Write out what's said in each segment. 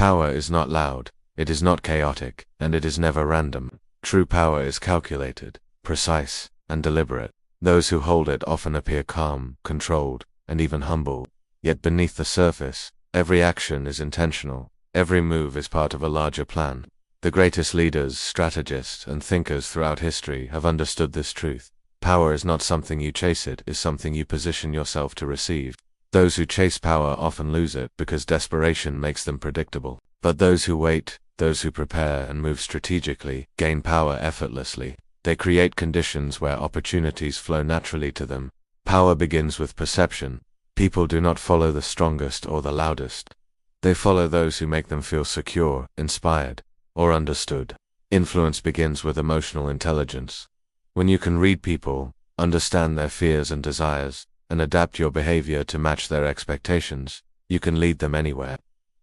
Power is not loud, it is not chaotic, and it is never random. True power is calculated, precise, and deliberate. Those who hold it often appear calm, controlled, and even humble. Yet beneath the surface, every action is intentional. Every move is part of a larger plan. The greatest leaders, strategists, and thinkers throughout history have understood this truth. Power is not something you chase, it is something you position yourself to receive. Those who chase power often lose it because desperation makes them predictable. But those who wait, those who prepare and move strategically, gain power effortlessly. They create conditions where opportunities flow naturally to them. Power begins with perception. People do not follow the strongest or the loudest. They follow those who make them feel secure, inspired, or understood. Influence begins with emotional intelligence. When you can read people, understand their fears and desires, and adapt your behavior to match their expectations, you can lead them anywhere.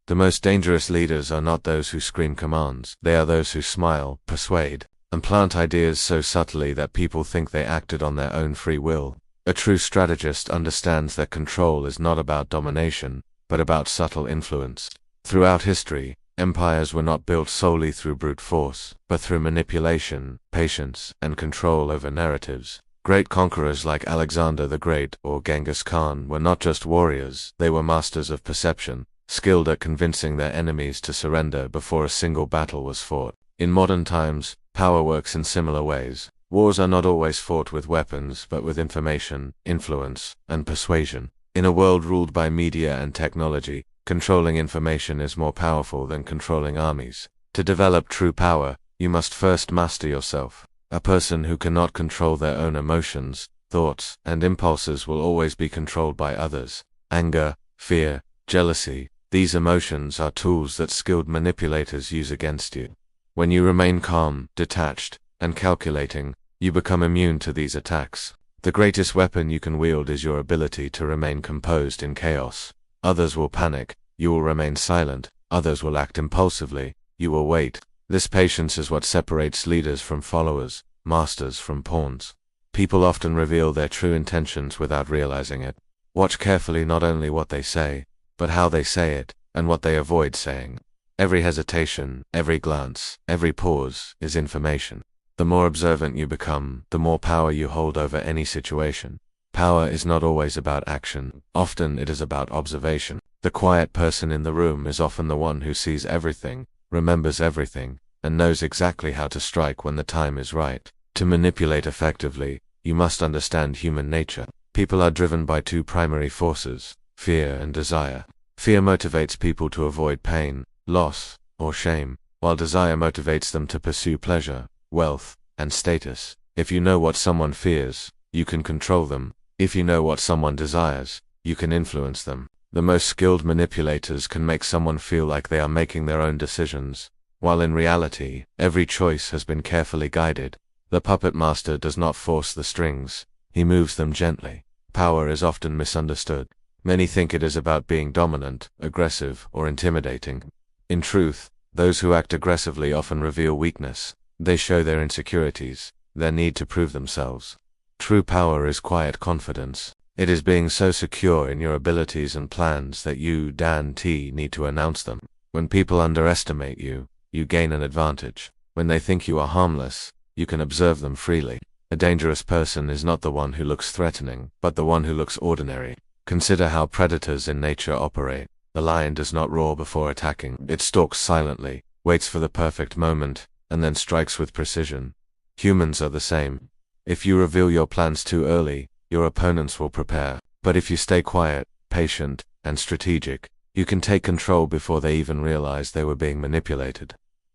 The most dangerous leaders are not those who scream commands, they are those who smile, persuade, and plant ideas so subtly that people think they acted on their own free will. A true strategist understands that control is not about domination, but about subtle influence. Throughout history, empires were not built solely through brute force, but through manipulation, patience, and control over narratives. Great conquerors like Alexander the Great or Genghis Khan were not just warriors, they were masters of perception, skilled at convincing their enemies to surrender before a single battle was fought. In modern times, power works in similar ways. Wars are not always fought with weapons, but with information, influence, and persuasion. In a world ruled by media and technology, controlling information is more powerful than controlling armies. To develop true power, you must first master yourself. A person who cannot control their own emotions, thoughts, and impulses will always be controlled by others. Anger, fear, jealousy, these emotions are tools that skilled manipulators use against you. When you remain calm, detached, and calculating, you become immune to these attacks. The greatest weapon you can wield is your ability to remain composed in chaos. Others will panic, you will remain silent. Others will act impulsively, you will wait. This patience is what separates leaders from followers, masters from pawns. People often reveal their true intentions without realizing it. Watch carefully not only what they say, but how they say it, and what they avoid saying. Every hesitation, every glance, every pause is information. The more observant you become, the more power you hold over any situation. Power is not always about action, often it is about observation. The quiet person in the room is often the one who sees everything, remembers everything, and knows exactly how to strike when the time is right. To manipulate effectively, you must understand human nature. People are driven by two primary forces, fear and desire. Fear motivates people to avoid pain, loss, or shame, while desire motivates them to pursue pleasure, wealth, and status. If you know what someone fears, you can control them. If you know what someone desires, you can influence them. The most skilled manipulators can make someone feel like they are making their own decisions, while in reality, every choice has been carefully guided. The puppet master does not force the strings, he moves them gently. Power is often misunderstood. Many think it is about being dominant, aggressive, or intimidating. In truth, those who act aggressively often reveal weakness. They show their insecurities, their need to prove themselves. True power is quiet confidence. It is being so secure in your abilities and plans that you, Dan T, need to announce them. When people underestimate you, you gain an advantage. When they think you are harmless, you can observe them freely. A dangerous person is not the one who looks threatening, but the one who looks ordinary. Consider how predators in nature operate. The lion does not roar before attacking. It stalks silently, waits for the perfect moment, and then strikes with precision. Humans are the same. If you reveal your plans too early, your opponents will prepare. But if you stay quiet, patient, and strategic, you can take control before they even realize they were being manipulated.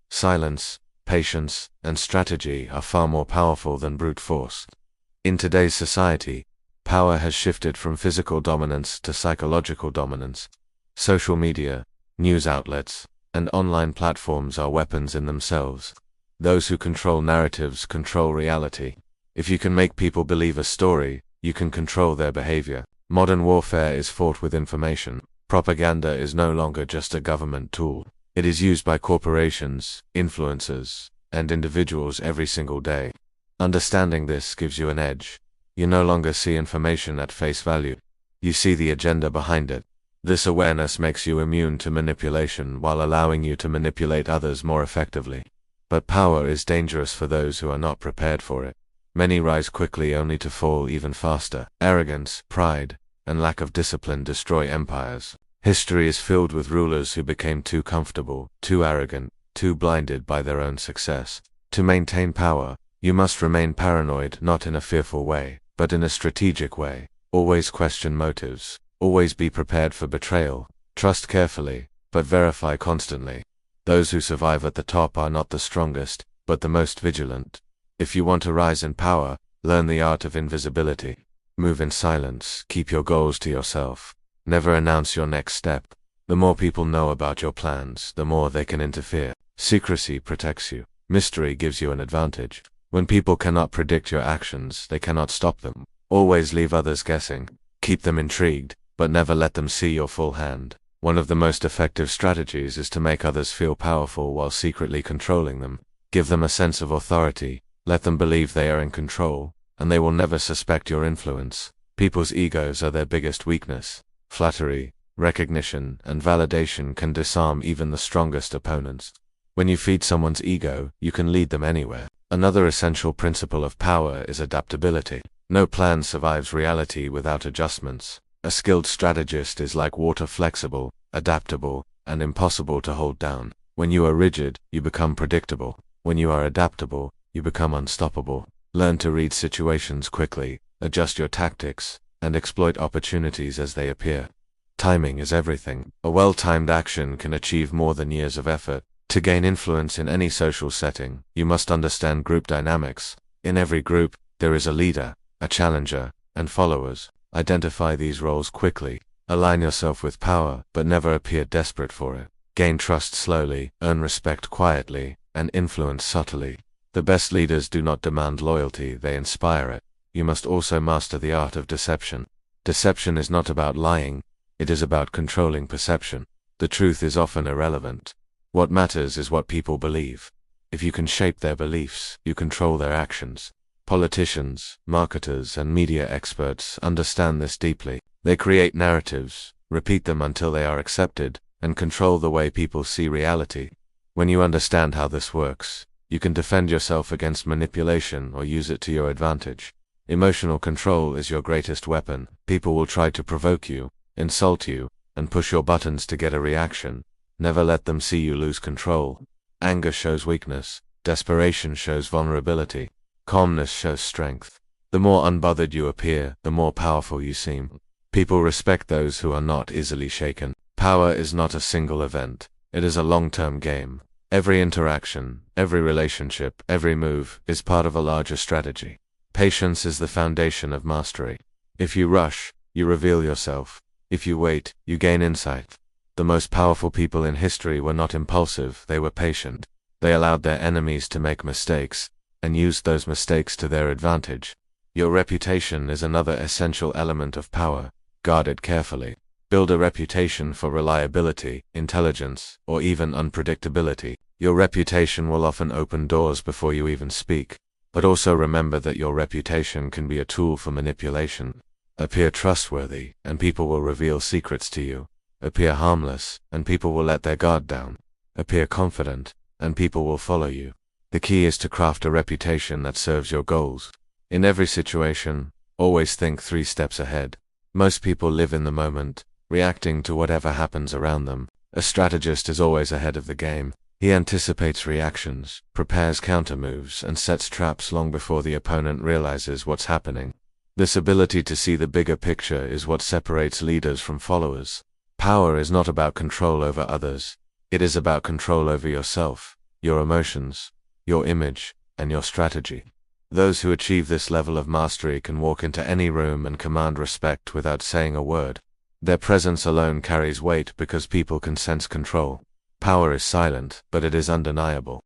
Silence, patience, and strategy are far more powerful than brute force. In today's society, power has shifted from physical dominance to psychological dominance. Social media, news outlets, and online platforms are weapons in themselves. Those who control narratives control reality. If you can make people believe a story, you can control their behavior. Modern warfare is fought with information. Propaganda is no longer just a government tool. It is used by corporations, influencers, and individuals every single day. Understanding this gives you an edge. You no longer see information at face value. You see the agenda behind it. This awareness makes you immune to manipulation while allowing you to manipulate others more effectively. But power is dangerous for those who are not prepared for it. Many rise quickly only to fall even faster. Arrogance, pride, and lack of discipline destroy empires. History is filled with rulers who became too comfortable, too arrogant, too blinded by their own success. To maintain power, you must remain paranoid, not in a fearful way, but in a strategic way. Always question motives. Always be prepared for betrayal. Trust carefully, but verify constantly. Those who survive at the top are not the strongest, but the most vigilant. If you want to rise in power, learn the art of invisibility. Move in silence, keep your goals to yourself. Never announce your next step. The more people know about your plans, the more they can interfere. Secrecy protects you. Mystery gives you an advantage. When people cannot predict your actions, they cannot stop them. Always leave others guessing. Keep them intrigued, but never let them see your full hand. One of the most effective strategies is to make others feel powerful while secretly controlling them. Give them a sense of authority, let them believe they are in control, and they will never suspect your influence. People's egos are their biggest weakness. Flattery, recognition, and validation can disarm even the strongest opponents. When you feed someone's ego, you can lead them anywhere. Another essential principle of power is adaptability. No plan survives reality without adjustments. A skilled strategist is like water, flexible, adaptable, and impossible to hold down. When you are rigid, you become predictable. When you are adaptable, you become unstoppable. Learn to read situations quickly, adjust your tactics, and exploit opportunities as they appear. Timing is everything. A well-timed action can achieve more than years of effort. To gain influence in any social setting, you must understand group dynamics. In every group, there is a leader, a challenger, and followers. Identify these roles quickly. Align yourself with power, but never appear desperate for it. Gain trust slowly, earn respect quietly, and influence subtly. The best leaders do not demand loyalty, they inspire it. You must also master the art of deception. Deception is not about lying, it is about controlling perception. The truth is often irrelevant. What matters is what people believe. If you can shape their beliefs, you control their actions. Politicians, marketers, and media experts understand this deeply. They create narratives, repeat them until they are accepted, and control the way people see reality. When you understand how this works, you can defend yourself against manipulation or use it to your advantage. Emotional control is your greatest weapon. People will try to provoke you, insult you, and push your buttons to get a reaction. Never let them see you lose control. Anger shows weakness. Desperation shows vulnerability. Calmness shows strength. The more unbothered you appear, the more powerful you seem. People respect those who are not easily shaken. Power is not a single event. It is a long-term game. Every interaction, every relationship, every move is part of a larger strategy. Patience is the foundation of mastery. If you rush, you reveal yourself. If you wait, you gain insight. The most powerful people in history were not impulsive, they were patient. They allowed their enemies to make mistakes, and used those mistakes to their advantage. Your reputation is another essential element of power. Guard it carefully. Build a reputation for reliability, intelligence, or even unpredictability. Your reputation will often open doors before you even speak. But also remember that your reputation can be a tool for manipulation. Appear trustworthy, and people will reveal secrets to you. Appear harmless, and people will let their guard down. Appear confident, and people will follow you. The key is to craft a reputation that serves your goals. In every situation, always think 3 steps ahead. Most people live in the moment, reacting to whatever happens around them. A strategist is always ahead of the game. He anticipates reactions, prepares counter-moves, and sets traps long before the opponent realizes what's happening. This ability to see the bigger picture is what separates leaders from followers. Power is not about control over others. It is about control over yourself, your emotions, your image, and your strategy. Those who achieve this level of mastery can walk into any room and command respect without saying a word. Their presence alone carries weight because people can sense control. Power is silent, but it is undeniable.